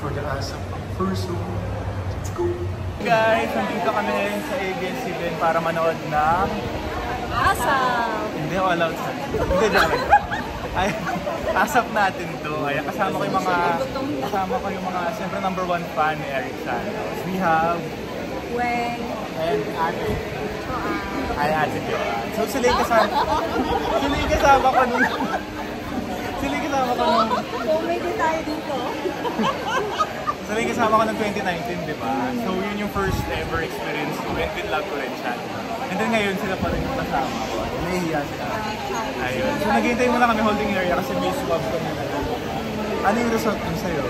for the ASAP person. Let's go! Guys, nandito kami ngayon sa ABS-CBN para manood ng ASAP! Hindi ako alam sa... Hindi, joke. Ay, ASAP natin to. Ay, kasama ko yung mga, siyempre #1 fan ni Eric Santos. We have... Weng. And Ate. Ay, Ate Joanne. So sila yung kasama ko nung... Comedy tayo dito. Sila yung kasama ko ng 2019, di ba? So yun yung first ever experience ko. And love ko rin siya. And then ngayon sila pa rin yung kasama ko. Nahihiya sila. Ayun. So naghihintay muna kami holding area kasi may swab kami na. Ano yung result mo sa'yo?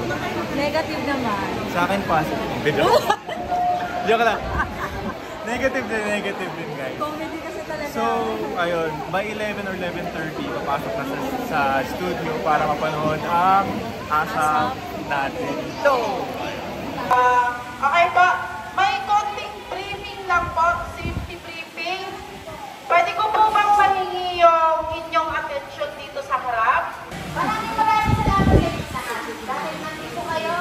Negative naman. Sa akin positive. Video. Joke lang. Negative din guys. Comedy kasi talaga. So, ayun, by 11 or 11:30, papasok na sa studio para mapanood ang ASAP natin. So, okay po, may konting briefing lang po, safety briefing. Pwede ko po bang mahingi yung inyong attention dito sa harap? Maraming salamat sa akin. Dahil nandito kayo,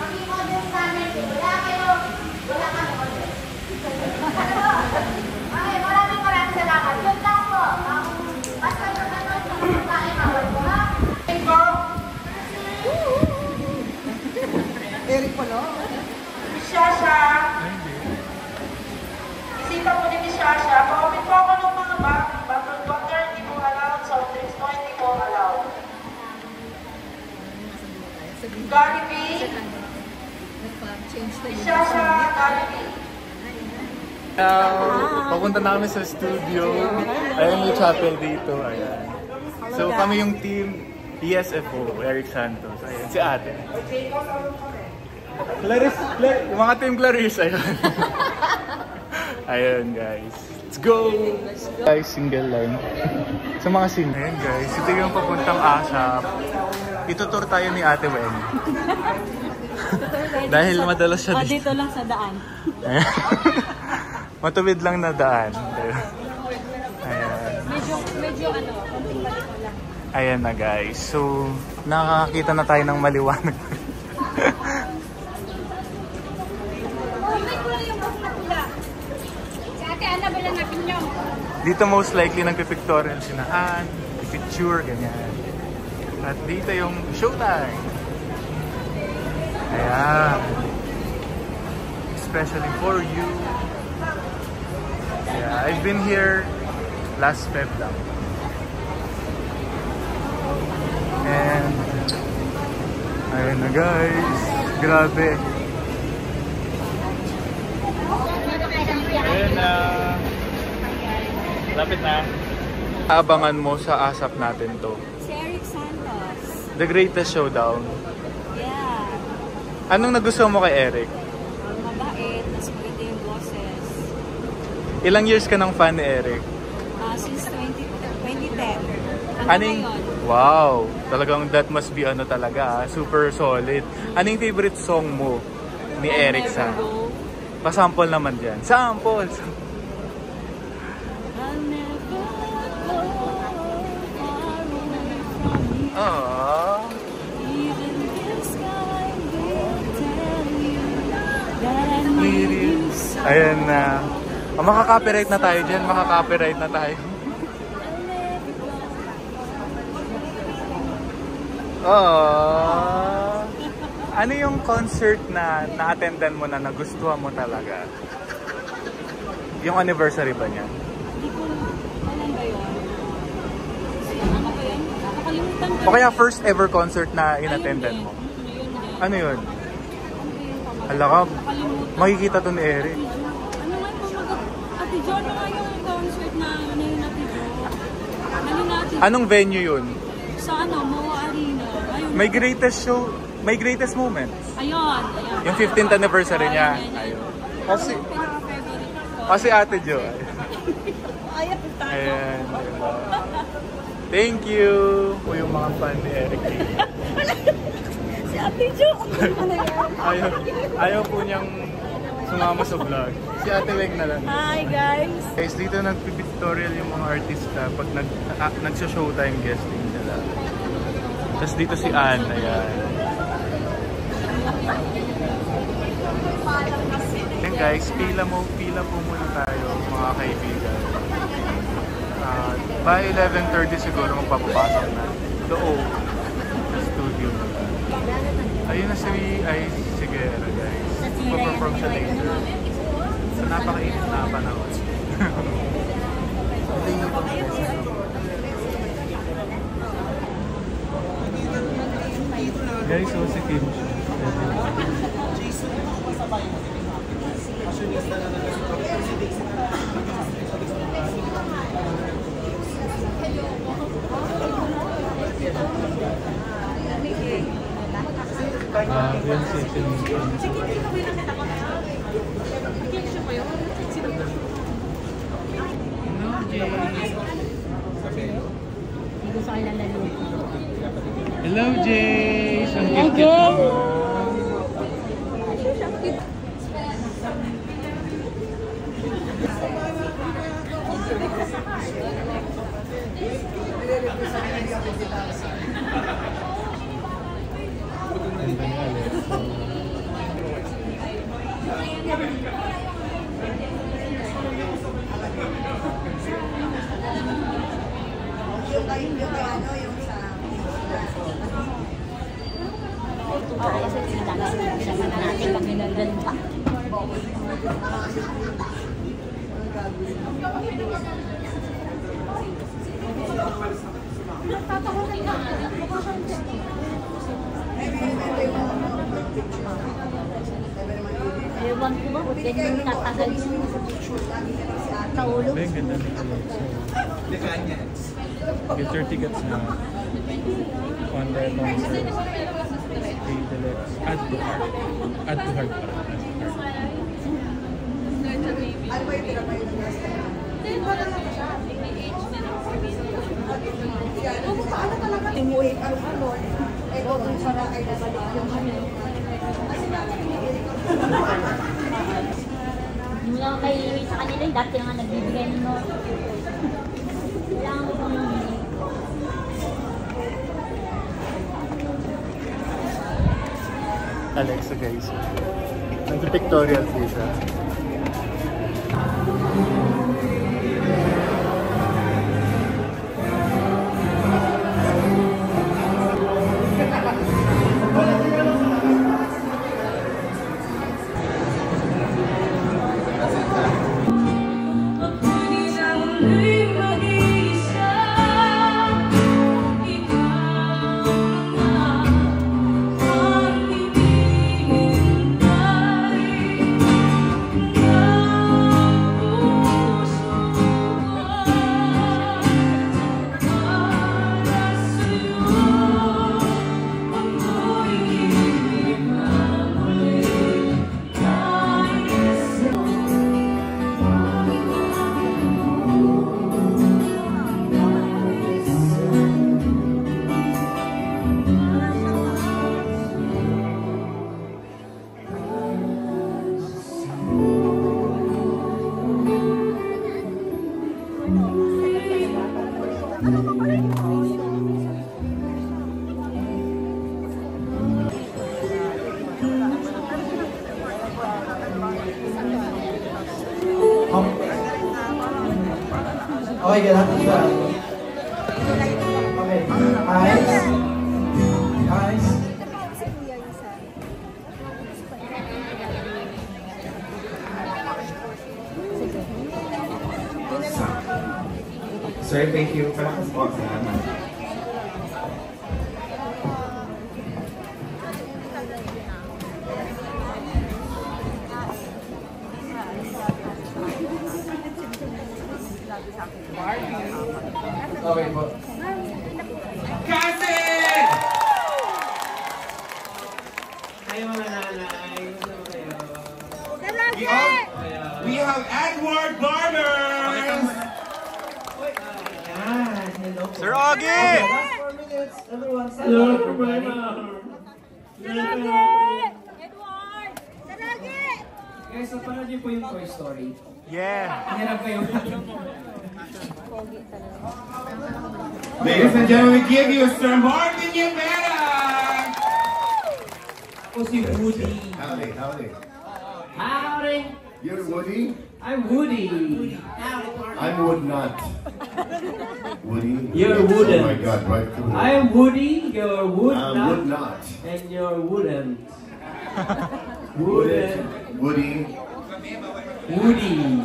maging audience namin. Wala kami audience. Okay, maraming salamat. Yun lang po. Basta yung nanood sa pagkain awal ko, ha? Okay po. Eric po, no? Miss Shasha. Isita po ni Miss Shasha. Pa-open po ako ng mga bottled water, hindi po allowed. Soft drinks po, hindi po allowed. Gary B. Miss Shasha, Gary B. Papunta na kami sa studio. Ayun yung chapel dito. Ayan. So kami yung team ESFO, Eric Santos. Ayan, si Ate. Clarice, yung mga team Clarice. Ayun. Ayun guys. Let's go! Guys, single line. Sa mga single. Ayun guys, ito yung papuntang ASAP. Itutur tayo ni Ate Wen. Dahil madalas siya dito. Dito lang sa daan. Matuwid lang na daan. Ayan. Medyo konting balik ko lang. Ayan na guys. So, nakakita na tayo ng maliwanag. Dito most likely nagpipictorial sinahan, picture, ganyan. At dito yung showtime. Ayan. Especially for you. Yeah, I've been here last Feb lang. And ayun na guys, grabe. Ayun na. Lapit na. Abangan mo sa ASAP natin to. Si Eric Santos. The Greatest Showdown. Yeah. Anong nagustuhan mo kay Eric? Mabait, mas maganda yung boses. Ilang years ka ng fan ni Eric? Since 2010. Aning? Wow! Talagang that must be ano talaga, super solid. Anong favorite song mo ni Eric sa? Pasample naman dyan. Sample! Aww. Ayan na. Makaka-copyright na tayo dyan. Makaka-copyright na tayo. Aww. Ano yung concert na na-attendan mo na nagustuhan mo talaga? Yung anniversary ba niya? O kaya first ever concert na in-attendan mo? Ano yun? Hala ka, makikita to ni Eric. Ano nga po Ate Jo, ano nga yung concert na yun Ate Jo? Ano natin? Anong venue yun? Sa MOA Arena. Ayun. May greatest show, may greatest moments. Ayun. Yung 15th anniversary niya. Ayun. Kasi Ate Jo. Ayan. Thank you po yung mga fan ni Eric. Si Ate Jo. Ayaw po niyang sumama sa vlog. Si Ate Weg na lang. Hi guys. Guys, dito nagpipictorial yung mga artista pag nagsha-showtime guesting nila. Tapos dito si Ann, ayan. Yan guys, pila po muna tayo mga kaibigan. By 11:30 siguro magpapapasok na doon sa studio. Ayun na si Sigera guys. Magpa-perform siya later. So napakainit na panahon. Guys, so si Kim siya. Yan si Kim. Hello, Jace! Ang cute mo. Kasi sinasabi natin kami nandun pa. Ewan ko ba, kung ganyan yung tatagal yung naulog. Ay, ganda na ito. Get your tickets na on their concert. Add to heart. Add to heart. Ano ba yung tinapay ng last time? Wala na siya. Paano talaga timuhin ang ano? Eh, kung sana ay nabalik yung ano. Kasi natin Hindi mo lang kayo sa kanila, dati nga nagbibigay ng note. Kailangan ko pang mamili. Alexa guys. Nag-pictorial siya. Okay, get up. Okay, eyes. Eyes. Sir, thank you. Palakas po. Salamat. Okay po. Cousin! Hi mga nanay. We have Edward Barbers! Hello. Sir Augie! Last 4 minutes. Everyone, stand Hello, up. problema. Edward! Saragi! Guys, napanood niyo po yung Toy Story. Yeah! Hirap kayo. Ladies and gentlemen, we give you Sir Martin Yumera! Ako si Woody. Howdy, howdy. Howdy! You're Woody? I'm Woody. I'm Wood not. Woody? You're wooden. Oh my God, right through. I'm Woody, you're wood I'm not, Wood not. and you're wooden. Woody. Woody. Woody.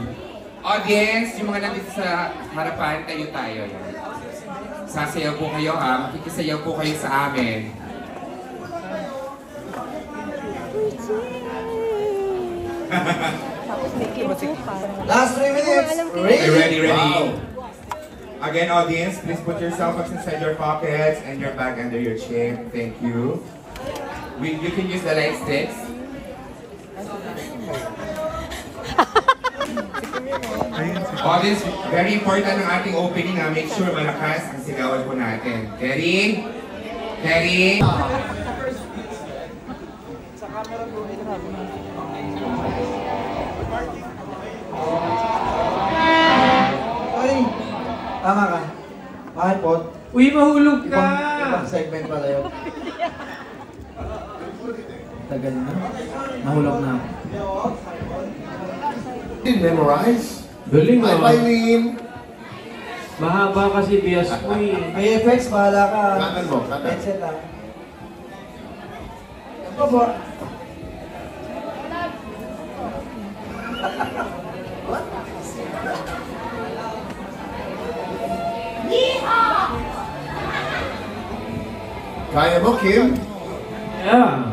Audience, yung mga nandito sa harapan, tayo. Sasayaw po kayo ha, makikisayaw po kayo sa amin. Last 3 minutes. Ready. Wow. Again, audience, please put your cell phones inside your pockets and your bag under your chin. Thank you. You can use the light sticks. Audience, very important ang ating opening na make sure malakas ang sigawan po natin. Ready? Ready? Ay, tama ka. Bakit po? Uy, mahulog ka! Ibang segment pala yun. Tagal na. Mahulog na. Didn't memorize? Galing Hi, Eileen. Mahaba kasi bias mo eh. May effects, bahala ka. Kanan mo, kanan. Headset lang. Ito po. Kaya mo, Kim? Yeah.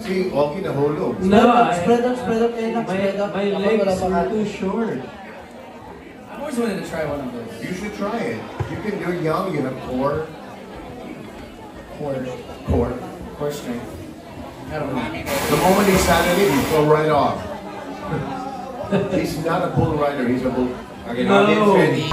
Si okay na hulog. No, Spread up, my legs are too short. I always wanted to try one of those. You should try it. You can do young, you have core. Core strength. I don't know. The moment he's Saturday, you go right off. He's not a bull rider, he's a bull. Okay, No. audience, ready?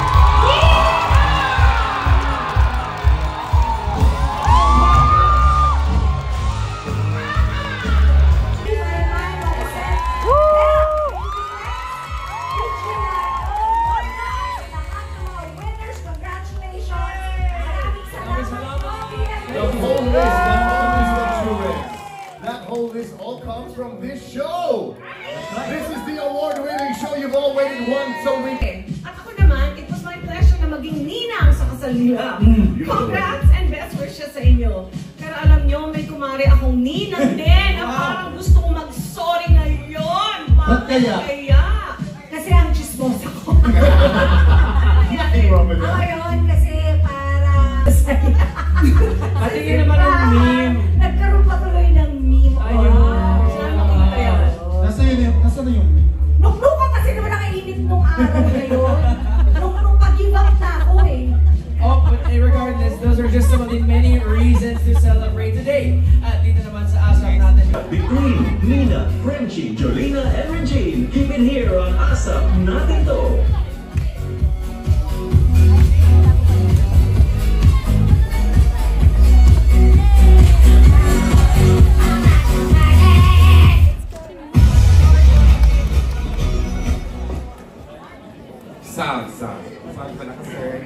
That whole list all comes from this show. This is the award-winning show you've all waited one so we At ako naman, it was my pleasure na maging ninang sa kasal nila. Congrats and best wishes sa inyo. Pero alam nyo, may kumari akong ninang din na parang gusto kong mag-sorry ngayon. Bakit kaya? Kasi ang chismosa ko. Nothing wrong with that. Ngayon kasi para... Patingin naman ang meme. Nagkaroon pa tuloy ng meme. Ayun. Saan makita yan? Nasa na yung... Nung ka kasi naman nakainit nung araw na yun. Nung pag-give up na ako eh. Oh, but regardless, those are just some of the many reasons to celebrate today. At dito naman sa ASAP natin. Between Nina, Frenchie, Jolina, and Regine, keep it here on ASAP Natin To. Sound pala ka, sir.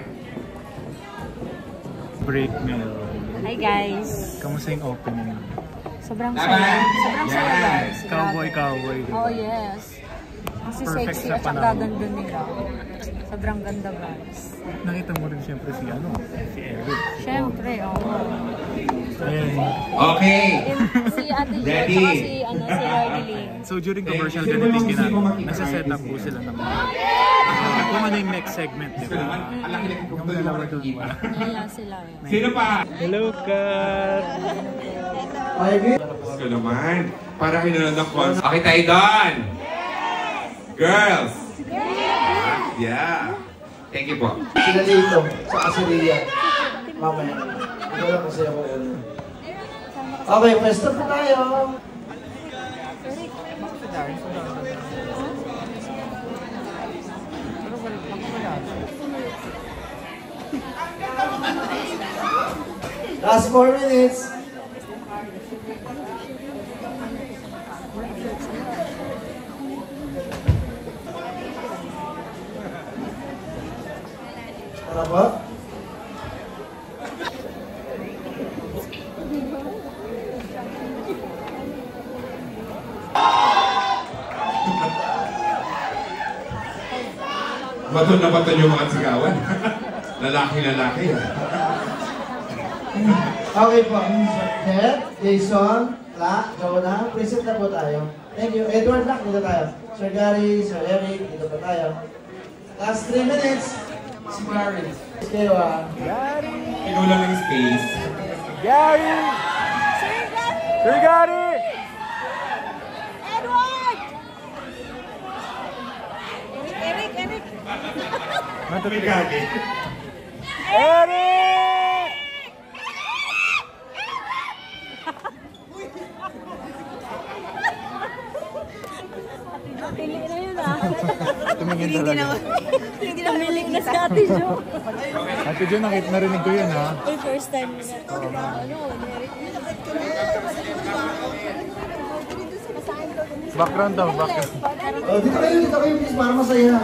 Break meal. Hi guys! Kamusta yung opening? Sobrang Laban! saya. Sobrang saya Yan! guys. Cowboy. Oh yes. Kasi Perfect sexy sa at saka panahon. ganda nila. Sobrang ganda guys. Nakita mo rin siyempre si Eric. Siyempre, Ayan. Okay. Si Ate Jo, Ready? tsaka si Riley. So during commercial ganito nasa set up po sila ng mga kung ano yung next segment, di ba? Yung dalawa doon wala. Naya sila. Sino pa? Hello, Kat! Gusto naman. Para kayo nanonood ng concert. Okay tayo doon. Girls. Yeah. Thank you po. Sila dito, sa Asiriya. Mamaya. Ito lang kasi ako ulo. Okay, pwesto po tayo. Last 4 minutes. Ano ba? Baton na baton yung mga sigawan. Lalaki-lalaki. Okay po. Ted, Jason, La, Jonah, present na po tayo. Thank you. Edward, Lack, dito tayo. Sir Gary, Sir Eric, dito pa tayo. Last 3 minutes. Si Gary. Kayo Gary! Kinulang ng space. Gary! Sir Gary! Edward! Eric! Matuloy Gary. Eric! Pili na yun ah. Tumingin talaga. Hindi na milig na si Ate Jo. Ate Jo, narinig ko yun ha. Uy, first time na. Ano, Eric? Background daw, background. Oh, dito kayo, please, para masaya.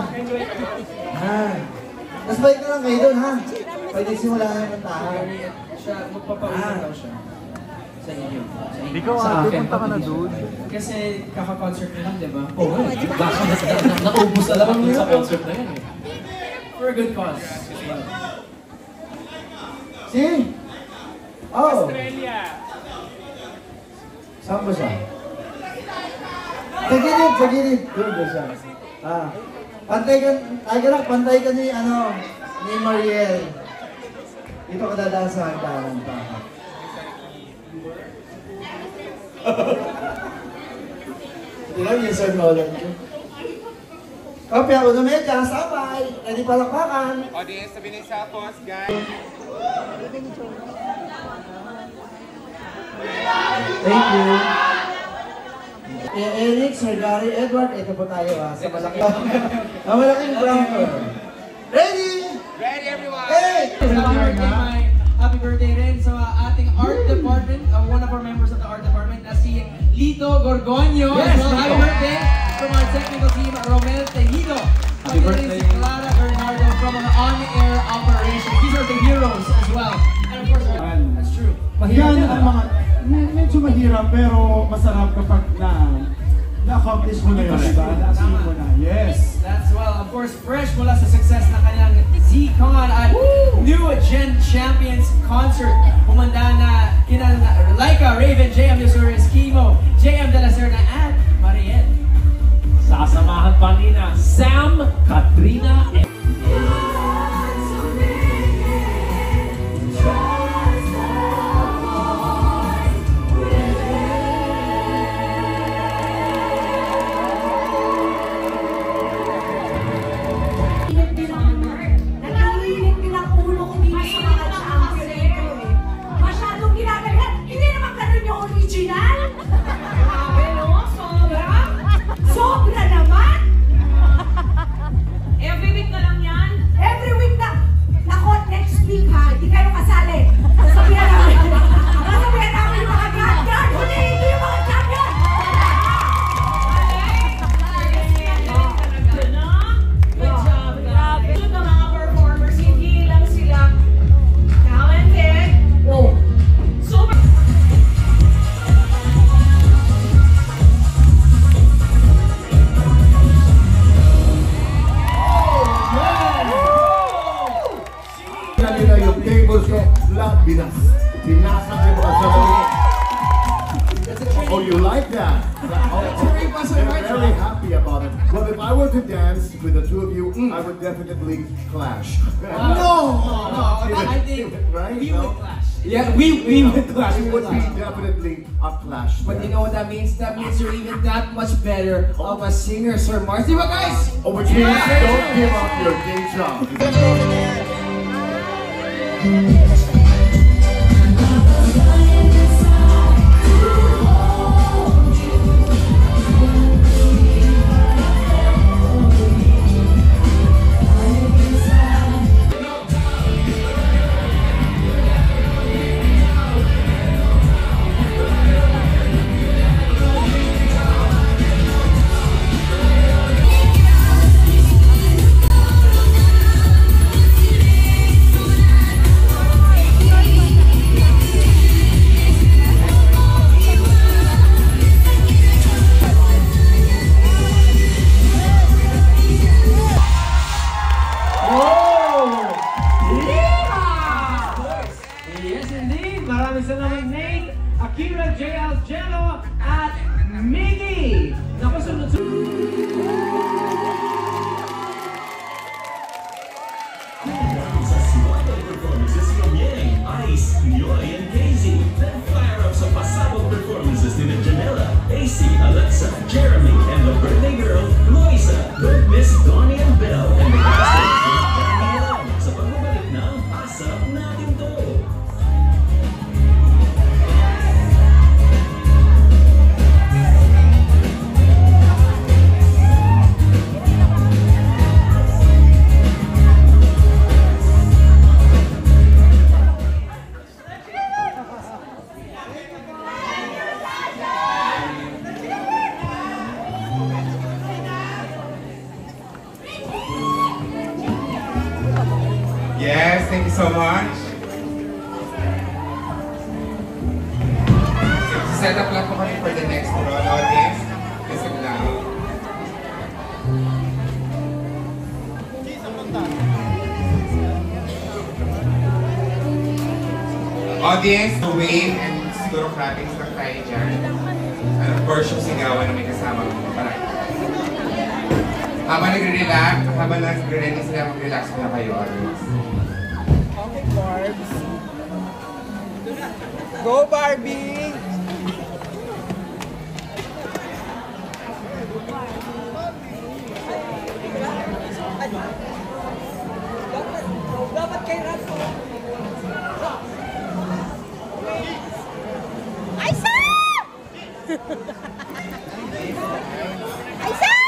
Tapos balik na lang kayo doon, ha? Pwede simula na yung kantahan. Magpapaulan daw siya. Sa inyo. Ikaw punta ka na doon. Kasi kaka-concert na lang, di ba? Oo. Naubos na lang sa concert na yan eh. For a good cause. Si? Oh. Australia. Saan ba siya? Sa gilid. Doon ba siya? Pantay ka ni Mariel. Dito ka dadaan sa hagdanan pa. Hindi lang yung Sir Nolan ko. Kopya, uno medya, sabay. Ready palakpakan. Audience, sabi ni Sapos, guys. Thank you. Eric, Sir Gary, Edward, ito po tayo sa malaking bumper. Ready? Ready, everyone? Hey! Happy birthday rin sa ating art department, one of our members of the art department na si Lito Gorgonio. Yes, so, happy birthday from our technical team, Romel Tejido. Happy birthday si Clara Bernardo from our on-air operation. These are the heroes as well. And of course, that's true. Yan ang mga, medyo mahirap pero masarap kapag na-accomplish mo na yun, diba? Na-achieve mo na. Yes. That's well, of course, fresh mula sa success na kanyang Z-Con at New Gen Champions Concert. Humanda na kinang Laika, Raven, JM Yusurius, Kimo, JM De La Serna, at Mariel. Sasamahan pa nina Sam, Katrina, and Sobra naman! Every week na lang yan? Every week na! Nako, next week ha, hindi kayo kasali. Sasabihan namin. Sasabihan namin yung mga champion. Hindi, ito yung mga champion! Good job, grabe. Ito ng mga performers, hindi lang sila talented. Oh, super! Nila yung tables ko, lahat binas. Binasan yung mga sarili. Oh, you like that? I'm very happy about it. Well, if I were to dance with the two of you, I would definitely clash. No! I think Right? we No? would clash. Yeah, we would clash. It would be definitely a clash. But you know what that means? That means you're even that much better of a singer, Sir Mars. Di ba, guys? Oh, which means don't give up your day job. Yes, thank you so much. Set up lang po kami for the next round, audience. Listen lang. Audience, to wave and siguro clappings lang tayo dyan. And of course, yung sigawan na may kasama mo. Habang nagre-ready sila, mag-relax muna kayo, audience. Okay, Barbs. Go, Barbie! Dapat kayo Rafa. Aisa! Aisa!